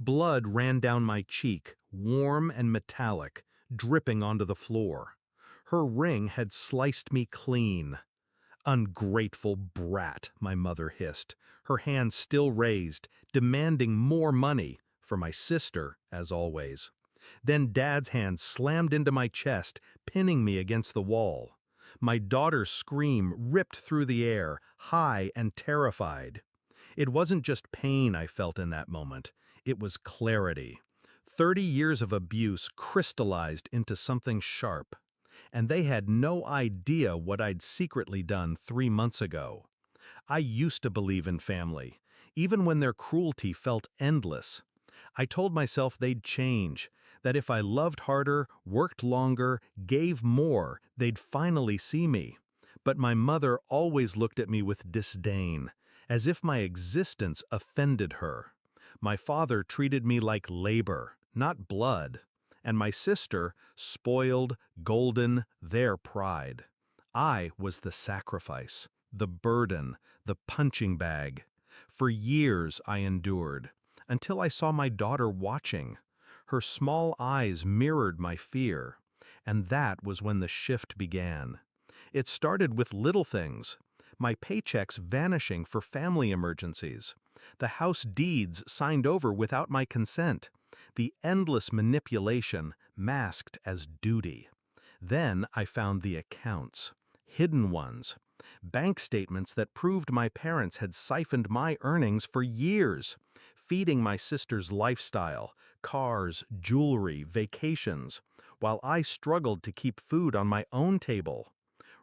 Blood ran down my cheek, warm and metallic, dripping onto the floor. Her ring had sliced me clean. "Ungrateful brat," my mother hissed, her hand still raised, demanding more money, for my sister, as always. Then Dad's hand slammed into my chest, pinning me against the wall. My daughter's scream ripped through the air, high and terrified. It wasn't just pain I felt in that moment, it was clarity. 30 years of abuse crystallized into something sharp. And they had no idea what I'd secretly done 3 months ago. I used to believe in family, even when their cruelty felt endless. I told myself they'd change, that if I loved harder, worked longer, gave more, they'd finally see me. But my mother always looked at me with disdain, as if my existence offended her. My father treated me like labor, not blood. And my sister, spoiled, golden, their pride. I was the sacrifice, the burden, the punching bag. For years I endured, until I saw my daughter watching. Her small eyes mirrored my fear, and that was when the shift began. It started with little things, my paychecks vanishing for family emergencies, the house deeds signed over without my consent, the endless manipulation masked as duty. Then I found the accounts, hidden ones, bank statements that proved my parents had siphoned my earnings for years, feeding my sister's lifestyle, cars, jewelry, vacations, while I struggled to keep food on my own table.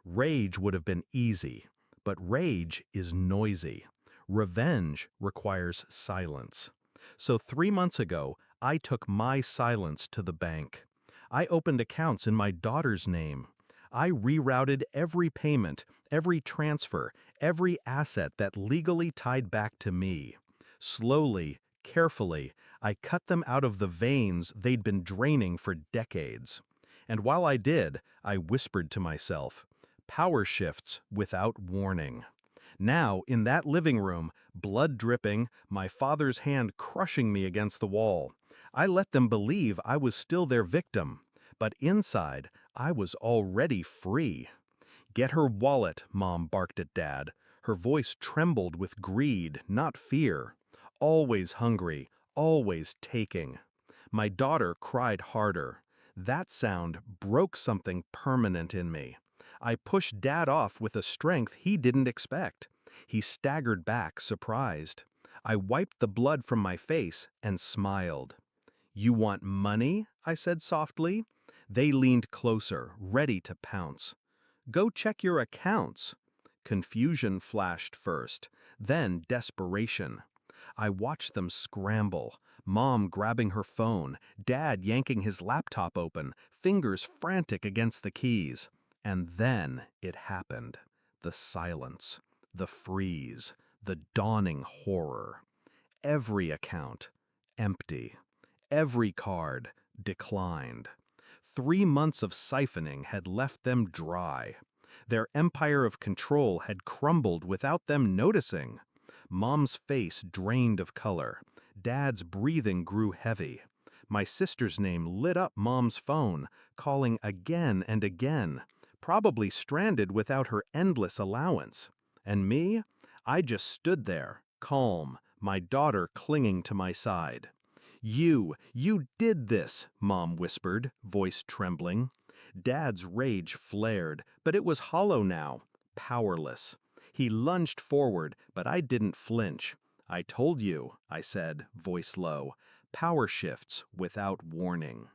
Rage would have been easy, but rage is noisy. Revenge requires silence. So 3 months ago, I took my silence to the bank. I opened accounts in my daughter's name. I rerouted every payment, every transfer, every asset that legally tied back to me. Slowly, carefully, I cut them out of the veins they'd been draining for decades. And while I did, I whispered to myself, power shifts without warning. Now, in that living room, blood dripping, my father's hand crushing me against the wall, I let them believe I was still their victim, but inside, I was already free. "Get her wallet," Mom barked at Dad. Her voice trembled with greed, not fear. Always hungry, always taking. My daughter cried harder. That sound broke something permanent in me. I pushed Dad off with a strength he didn't expect. He staggered back, surprised. I wiped the blood from my face and smiled. "You want money?" I said softly. They leaned closer, ready to pounce. "Go check your accounts." Confusion flashed first, then desperation. I watched them scramble, Mom grabbing her phone, Dad yanking his laptop open, fingers frantic against the keys. And then it happened. The silence, the freeze, the dawning horror. Every account, empty. Every card, declined. 3 months of siphoning had left them dry. Their empire of control had crumbled without them noticing. Mom's face drained of color. Dad's breathing grew heavy. My sister's name lit up Mom's phone, calling again and again, probably stranded without her endless allowance. And me? I just stood there, calm, my daughter clinging to my side. You did this," Mom whispered, voice trembling. Dad's rage flared, but it was hollow now, powerless. He lunged forward, but I didn't flinch. "I told you," I said, voice low, "power shifts without warning."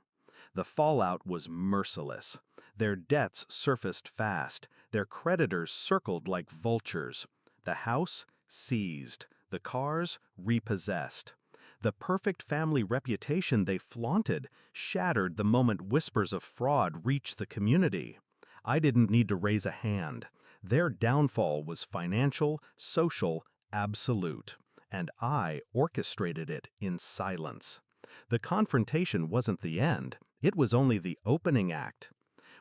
The fallout was merciless. Their debts surfaced fast, their creditors circled like vultures. The house seized, the cars repossessed. The perfect family reputation they flaunted shattered the moment whispers of fraud reached the community. I didn't need to raise a hand. Their downfall was financial, social, absolute. And I orchestrated it in silence. The confrontation wasn't the end. It was only the opening act.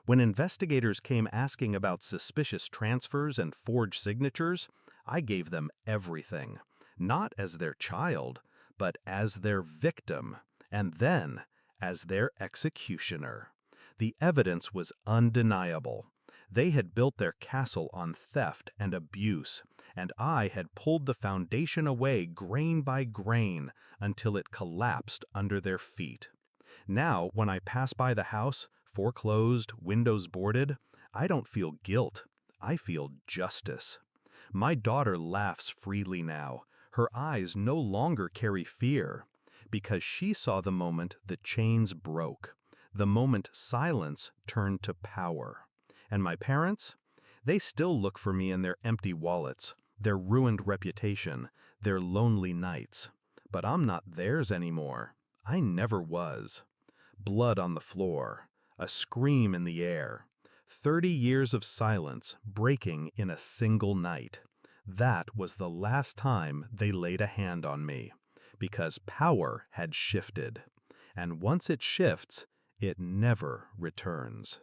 When investigators came asking about suspicious transfers and forged signatures, I gave them everything. Not as their child, but as their victim, and then as their executioner. The evidence was undeniable. They had built their castle on theft and abuse, and I had pulled the foundation away grain by grain until it collapsed under their feet. Now, when I pass by the house, foreclosed, windows boarded, I don't feel guilt. I feel justice. My daughter laughs freely now. Her eyes no longer carry fear, because she saw the moment the chains broke, the moment silence turned to power. And my parents? They still look for me in their empty wallets, their ruined reputation, their lonely nights. But I'm not theirs anymore. I never was. Blood on the floor, a scream in the air. 30 years of silence breaking in a single night. That was the last time they laid a hand on me, because power had shifted. And once it shifts, it never returns.